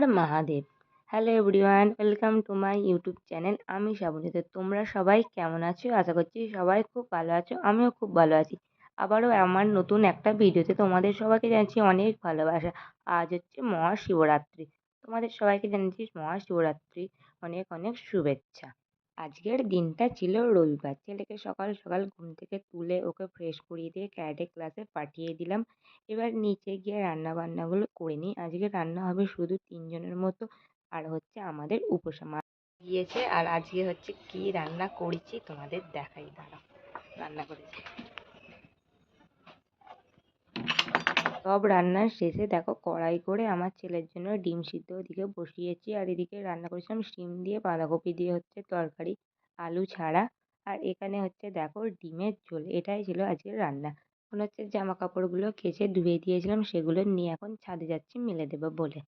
Har Mahadev. Hello everyone, welcome to my YouTube channel. আমি শ্রাবণী। তো তোমরা সবাই কেমন আছো? আশা করছি সবাই খুব ভালো আছো। আমিও খুব ভালো আছি। আবারও আমার নতুন একটা ভিডিওতে তোমাদের সবাইকে জানাচ্ছি অনেক ভালোবাসা। আজ হচ্ছে মহাশিবরাত্রি। তোমাদের সবাইকে জানাচ্ছি মহাশিবরাত্রি অনেক অনেক শুভেচ্ছা। আজকের দিনটা ছিল রবিবার। ছেলেকে সকাল সকাল ঘুম থেকে তুলে ওকে ফ্রেশ করিয়ে দিয়ে ক্যারাটে ক্লাসে পাঠিয়ে দিলাম। এবার নিচে গিয়ে রান্না বান্নাগুলো করে নিই। আজকে রান্না হবে শুধু ৩ জনের মতো, আর হচ্ছে আমাদের উপোসা গিয়েছে। আর আজকে হচ্ছে কি রান্না করেছি তোমাদের দেখাই, দাঁড়াও। রান্না করেছি সব রান্নার শেষে দেখো কড়াই করে আমার ছেলের জন্য ডিম সিদ্ধ ওদিকে বসিয়েছি, আর এদিকে রান্না করেছিলাম শিম দিয়ে বাঁধাকপি দিয়ে হচ্ছে তরকারি, আলু ছাড়া। আর এখানে হচ্ছে দেখো ডিমের ঝোল। এটাই ছিল আজকের রান্না। এখন হচ্ছে জামা কাপড়গুলো কেচে ধুয়ে দিয়েছিলাম, সেগুলো নিয়ে এখন ছাদে যাচ্ছি মেলে দেবো বলে।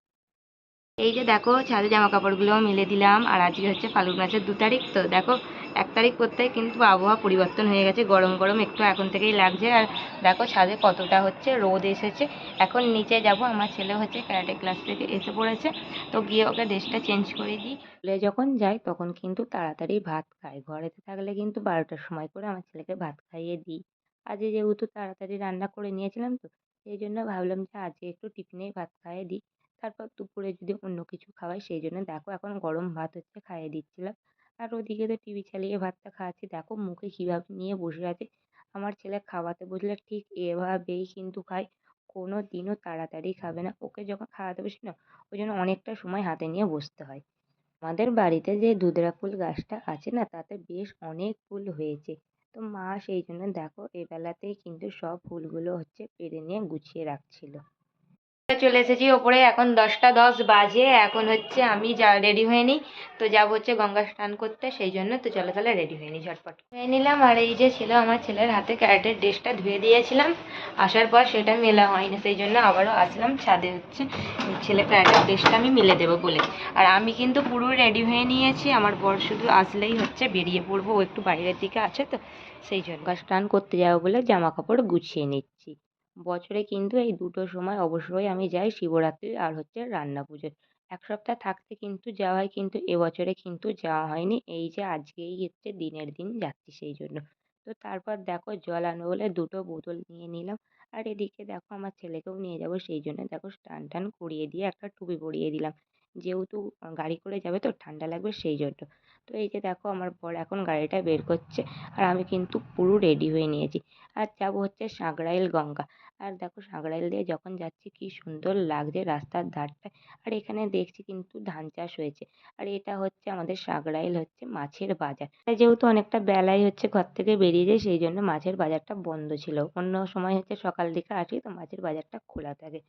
এই যে দেখো ছাদে জামা কাপড়গুলো মেলে দিলাম। আর আজকে হচ্ছে ফাল্গুন মাসের ২ তারিখ। তো দেখো ১ তারিখ করতেই কিন্তু আবহাওয়া পরিবর্তন হয়ে গেছে, গরম গরম একটু এখন থেকেই লাগছে। আর দেখো ছাদে কতটা হচ্ছে রোদ এসেছে। এখন নিচে যাব, আমার ছেলে হচ্ছে ক্যারাটে ক্লাস থেকে এসে পড়েছে। তো গিয়ে ওকে ড্রেসটা চেঞ্জ করে দিই। স্কুলে যখন যাই তখন কিন্তু তাড়াতাড়ি ভাত খাই। ঘরেতে থাকলে কিন্তু ১২টার সময় করে আমার ছেলেকে ভাত খাইয়ে দিই। আজকে যেহেতু তাড়াতাড়ি রান্না করে নিয়েছিলাম, তো সেই জন্য ভাবলাম যে আজকে একটু টিফিনেই ভাত খাইয়ে দিই। তারপর দুপুরে যদি অন্য কিছু খাওয়াই, সেই জন্য দেখো এখন গরম ভাত হচ্ছে খাইয়ে দিচ্ছিলাম। আর ওদিকে তো টিভি চালিয়ে ভাতটা খাওয়াচ্ছি। দেখো মুখে কীভাবে নিয়ে বসে আছে। আমার ছেলে খাওয়াতে বসলে ঠিক এভাবেই কিন্তু খায়। কোনো দিনও তাড়াতাড়ি খাবে না। ওকে যখন খাওয়াতে বসি না, ওই জন্য অনেকটা সময় হাতে নিয়ে বসতে হয়। আমাদের বাড়িতে যে ধুতরা ফুল গাছটা আছে না, তাতে বেশ অনেক ফুল হয়েছে। তো মা সেই জন্য দেখো এবেলাতেই কিন্তু সব ফুলগুলো হচ্ছে পেড়ে নিয়ে গুছিয়ে রাখছিল। চলে এসেছি ওপরে, এখন 10টা 10 বাজে। এখন হচ্ছে আমি যা রেডি হয়ে নিই। তো যাবো হচ্ছে গঙ্গা স্নান করতে, সেই জন্য তো চলো তাহলে রেডি হয়ে নিই, ঝটপট হয়ে নিলাম। আর এই যে ছিল আমার ছেলের হাতে ক্যারাটের ড্রেসটা ধুয়ে দিয়েছিলাম। আসার পর সেটা মেলা হয়নি, সেই জন্য আবারও আসলাম ছাদে হচ্ছে ছেলে ক্যারাটের ড্রেসটা আমি মেলে দেবো বলে। আর আমি কিন্তু পুরো রেডি হয়ে নিয়েছি। আমার বর শুধু আসলেই হচ্ছে বেরিয়ে পড়বো, ও একটু বাইরের দিকে আছে, তো সেই জন্য স্নান করতে যাবো বলে জামা কাপড় গুছিয়ে নিচ্ছি। বছরে কিন্তু এই দুটো সময় অবশ্যই আমি যাই, শিবরাত্রি আর হচ্ছে রান্না পুজোয়। ১ সপ্তাহ থাকতে কিন্তু যাওয়া হয়, কিন্তু এবছরে কিন্তু যাওয়া হয়নি। এই যে আজকেই হচ্ছে দিনের দিন যাচ্ছি সেই জন্য। তো তারপর দেখো জল আনবো বলে ২টো বোতল নিয়ে নিলাম। আর এদিকে দেখো আমার ছেলেকেও নিয়ে যাবো, সেই জন্য দেখো স্নান টান করিয়ে দিয়ে একটা টুপি পরিয়ে দিলাম। যেহেতু গাড়ি করে যাবে তো ঠান্ডা লাগবে সেই জন্য। তো এই যে দেখো আমার বর এখন গাড়িটা বের করছে, আর আমি কিন্তু পুরো রেডি হয়ে নিয়েছি। আর যাবো হচ্ছে সাঁকরাইল গঙ্গা। আর দেখো সাঁকরাইল দিয়ে যখন যাচ্ছি কি সুন্দর লাগছে রাস্তার ধারটায়। আর এখানে দেখছি কিন্তু ধান চাষ হয়েছে। আর এটা হচ্ছে আমাদের সাঁকরাইল হচ্ছে মাছের বাজার। যেহেতু অনেকটা বেলায় হচ্ছে ঘর থেকে বেরিয়ে যাই, সেই জন্য মাছের বাজারটা বন্ধ ছিল। অন্য সময় হচ্ছে সকাল দিকে আসি, তো মাছের বাজারটা খোলা থাকে।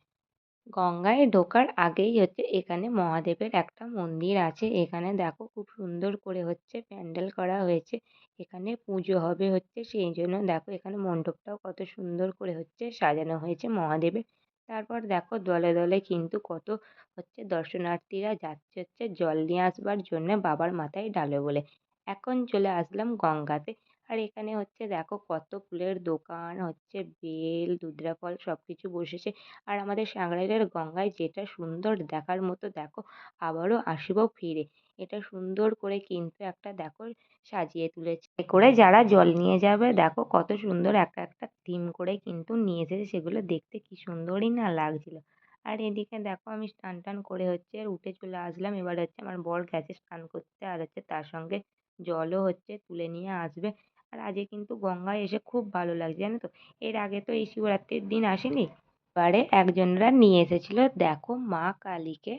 গঙ্গায় ঢোকার আগেই হচ্ছে এখানে মহাদেবের একটা মন্দির আছে। এখানে দেখো খুব সুন্দর করে হচ্ছে প্যান্ডেল করা হয়েছে। এখানে পুজো হবে হচ্ছে, সেই জন্য দেখো এখানে মণ্ডপটাও কত সুন্দর করে হচ্ছে সাজানো হয়েছে মহাদেবের। তারপর দেখো দলে দলে কিন্তু কত হচ্ছে দর্শনার্থীরা যাচ্ছে হচ্ছে জল নিয়ে আসবার জন্য বাবার মাথায় ঢালে বলে। এখন চলে আসলাম গঙ্গাতে। আর এখানে হচ্ছে দেখো কত ফুলের দোকান হচ্ছে, বেল, দুধরা ফল সবকিছু বসেছে। আর আমাদের সাঁকরাইলের গঙ্গায় যেটা সুন্দর দেখার মতো, দেখো আবারও আসবো ফিরে। এটা সুন্দর করে কিন্তু একটা দেখো সাজিয়ে তুলেছে করে, যারা জল নিয়ে যাবে দেখো কত সুন্দর একটা একটা থিম করে কিন্তু নিয়ে এসেছে। সেগুলো দেখতে কি সুন্দরই না লাগছিল। আর এদিকে দেখো আমি স্নান টান করে হচ্ছে উঠে চলে আসলাম। এবার হচ্ছে আমার বর গেছে স্নান করতে, আর হচ্ছে তার সঙ্গে জলও হচ্ছে তুলে নিয়ে আসবে। আর আজকে কিন্তু গঙ্গায় এসে খুব ভালো লাগছে, জানো তো। এর আগে তো এই শিবরাত্রির দিন আসিনি। এবারে একজনরা নিয়ে এসেছিল দেখো মা কালীকে।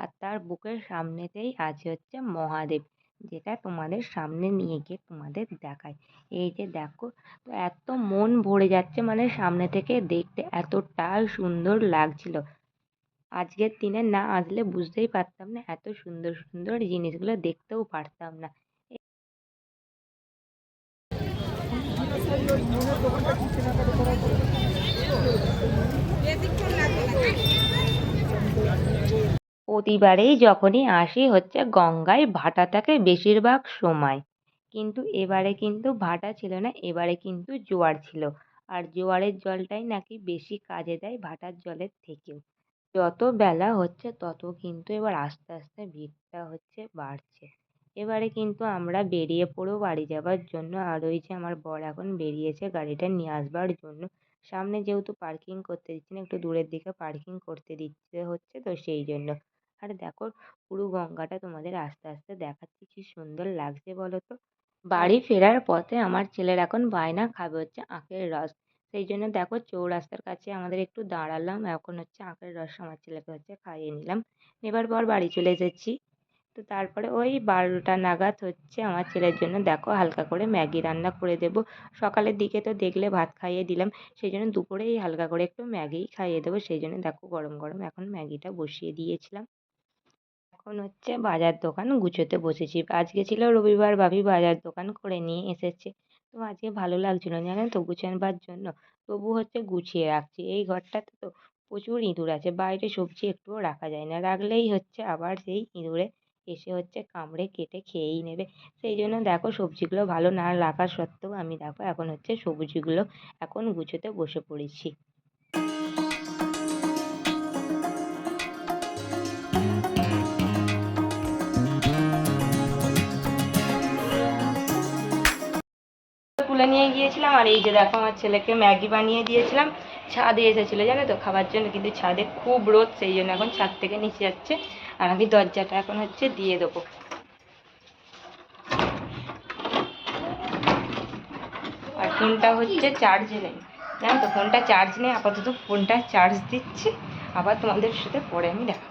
আর তার বুকের সামনেতেই আছে হচ্ছে মহাদেব, যেটা তোমাদের সামনে নিয়ে গিয়ে তোমাদের দেখায়। এই যে দেখো, তো এত মন ভরে যাচ্ছে, মানে সামনে থেকে দেখতে এতটাই সুন্দর লাগছিল। আজকের দিনে না আসলে বুঝতেই পারতাম না, এত সুন্দর সুন্দর জিনিসগুলো দেখতেও পারতাম না। প্রতিবারেই যখনই আসি হচ্ছে গঙ্গায় ভাটা থাকে বেশিরভাগ সময়। কিন্তু এবারে কিন্তু ভাটা ছিল না, এবারে কিন্তু জোয়ার ছিল। আর জোয়ারের জলটাই নাকি বেশি কাজে দেয় ভাটার জলের থেকেও। যত বেলা হচ্ছে তত কিন্তু এবার আস্তে আস্তে ভিড়টা বাড়ছে। এবারে কিন্তু আমরা বেরিয়ে পড়বো বাড়ি যাবার জন্য। আর ওই যে আমার বর এখন বেরিয়েছে গাড়িটা নিয়ে আসবার জন্য। সামনে যেহেতু পার্কিং করতে দিচ্ছে না, একটু দূরের দিকে পার্কিং করতে দিতে হচ্ছে, তো সেই জন্য। আর দেখো, পুরো গঙ্গাটা তোমাদের আস্তে আস্তে দেখাচ্ছি, কি সুন্দর লাগছে বলো তো। বাড়ি ফেরার পথে আমার ছেলের এখন বায়না খাবে আখের রস। সেই জন্য দেখো চৌরাস্তার কাছে আমাদের একটু দাঁড়ালাম, এখন আখের রস আমার ছেলেকে খাইয়ে নিলাম। নেবার পর বাড়ি চলে এসেছি। তো তারপরে ওই 12টা নাগাদ আমার ছেলের জন্য দেখো হালকা করে ম্যাগি রান্না করে দেবো। সকালের দিকে তো দেখলে ভাত খাইয়ে দিলাম, সেই জন্য দুপুরেই হালকা করে একটু ম্যাগিই খাইয়ে দেবো। সেই জন্য দেখো গরম গরম এখন ম্যাগিটা বসিয়ে দিয়েছিলাম। এখন বাজার দোকান গুছোতে বসেছি। আজকে ছিল রবিবার, ভাবি বাজার দোকান করে নিয়ে এসেছে। তো আজকে ভালো লাগছিল না জানো তো গুছাবার জন্য। তবু গুছিয়ে রাখছি। এই ঘরটাতে তো প্রচুর ইঁদুর আছে, বাইরে সবজি একটুও রাখা যায় না, রাখলেই আবার সেই ইঁদুরে এসে কামড়ে কেটে খেয়েই নেবে। সেই জন্য দেখো সবজিগুলো ভালো না রাখা সত্ত্বেও আমি দেখো এখন সবজিগুলো এখন গুছোতে বসে পড়েছি। তুলে নিয়ে গিয়েছিলাম, আর এই যে দেখো আমার ছেলেকে ম্যাগি বানিয়ে দিয়েছিলাম। ছাদে এসেছিল জানো তো খাবার জন্য, কিন্তু ছাদে খুব রোদ, সেই জন্য এখন ছাদ থেকে নিচে যাচ্ছে। আর আমি দরজাটা এখন দিয়ে দেবো। আর ফোনটা চার্জে নেই জানো তো, ফোনটা চার্জ নেই আপাতত, ফোনটা চার্জ দিচ্ছি। আবার তোমাদের সাথে পরে আমি দেখা